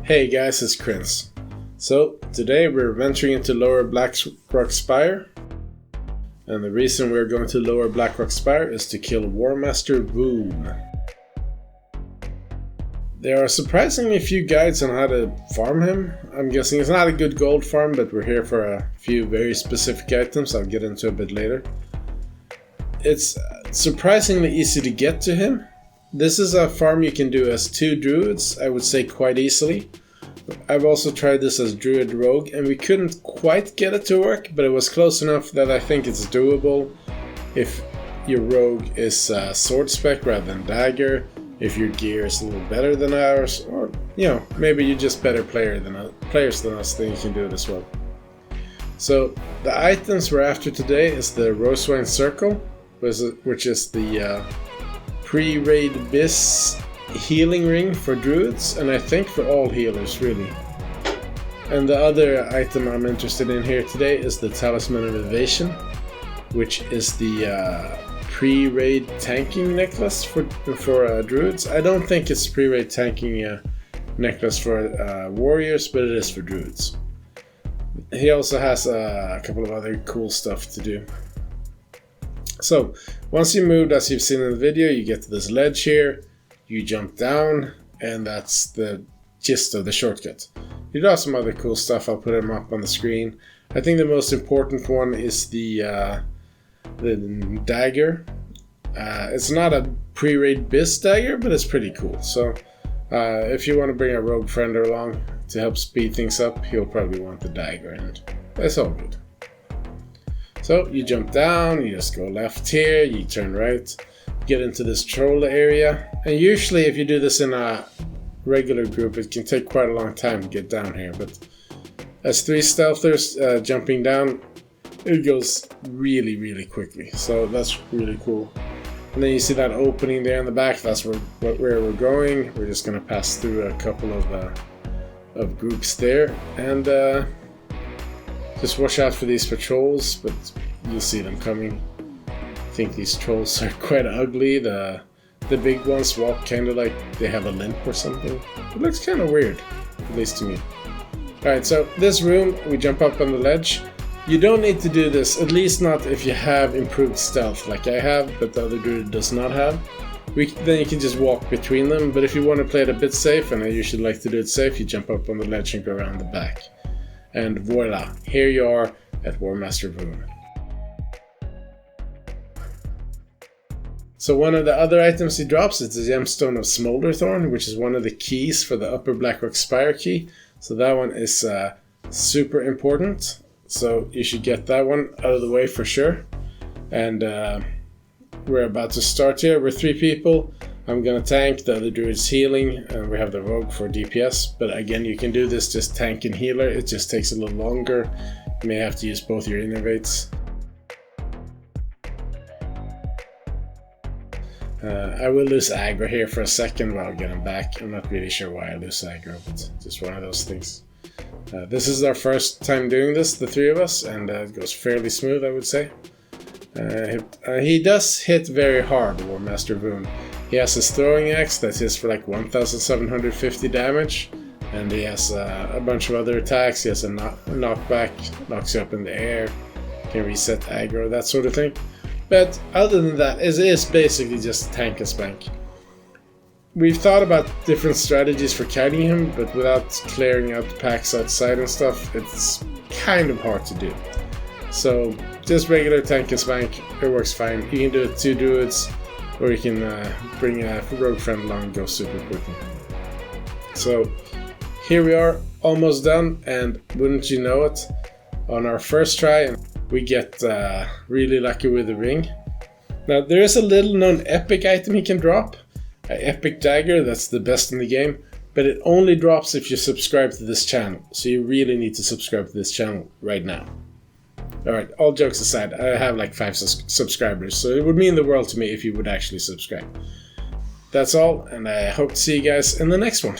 Hey guys, it's Chris. So, today we're venturing into Lower Blackrock Spire. And the reason we're going to Lower Blackrock Spire is to kill Warmaster Voone. There are surprisingly few guides on how to farm him. I'm guessing it's not a good gold farm, but we're here for a few very specific items I'll get into a bit later. It's surprisingly easy to get to him. This is a farm you can do as 2 druids, I would say quite easily. I've also tried this as druid rogue and we couldn't quite get it to work, but it was close enough that I think it's doable if your rogue is sword spec rather than dagger, if your gear is a little better than ours, or maybe you're just better players than us, then you can do it as well. So the items we're after today is the Rosewine circle, which is the pre-raid Biss healing ring for druids, and I think for all healers really. And the other item I'm interested in here today is the Talisman of Evasion, which is the pre-raid tanking necklace for druids. I don't think it's pre-raid tanking necklace for warriors, but it is for druids. He also has a couple of other cool stuff to do. So, once you moved, as you've seen in the video, you get to this ledge here, you jump down, and that's the gist of the shortcut. You do have some other cool stuff, I'll put them up on the screen. I think the most important one is the dagger. It's not a pre-raid Biss dagger, but it's pretty cool. So, if you want to bring a rogue friend along to help speed things up, he'll probably want the dagger, and that's all good. So you jump down, you just go left here, you turn right, get into this troll area, and usually if you do this in a regular group it can take quite a long time to get down here, but as 3 stealthers jumping down, it goes really quickly, so that's really cool. And then you see that opening there in the back, that's where we're going. We're just going to pass through a couple of groups there, and just watch out for these patrols, but you'll see them coming. I think these trolls are quite ugly. The big ones walk kind of like they have a limp or something. It looks kind of weird, at least to me. Alright, so this room, we jump up on the ledge. You don't need to do this, at least not if you have improved stealth like I have, but the other druid does not have. Then you can just walk between them, but if you want to play it a bit safe, and I usually like to do it safe, you jump up on the ledge and go around the back. And voila, here you are at Warmaster Voone. So one of the other items he drops is the gemstone of Smolderthorn, which is one of the keys for the Upper Blackrock Spire key. So that one is super important. So you should get that one out of the way for sure. And we're about to start here. We're 3 people. I'm gonna tank, the other druid's healing, and we have the rogue for DPS. But again, you can do this just tank and healer. It just takes a little longer. You may have to use both your innervates. I will lose aggro here for a second while I get him back. I'm not really sure why I lose aggro, but just one of those things. This is our first time doing this, the 3 of us, and it goes fairly smooth, I would say. He does hit very hard, Warmaster Voone. He has his throwing axe that hits for like 1750 damage, and he has a bunch of other attacks. He has a knockback, knocks you up in the air, can reset aggro, that sort of thing. But other than that, it is basically just tank and spank. We've thought about different strategies for kiting him, but without clearing out the packs outside and stuff, it's kind of hard to do. So just regular tank and spank, it works fine. You can do it 2 druids, or you can bring a rogue friend along and go super quickly. So here we are, almost done, and wouldn't you know it, on our first try we get really lucky with the ring. Now there is a little known epic item he can drop, an epic dagger that's the best in the game, but it only drops if you subscribe to this channel, so you really need to subscribe to this channel right now. Alright, all jokes aside, I have like 5 subscribers, so it would mean the world to me if you would actually subscribe. That's all, and I hope to see you guys in the next one.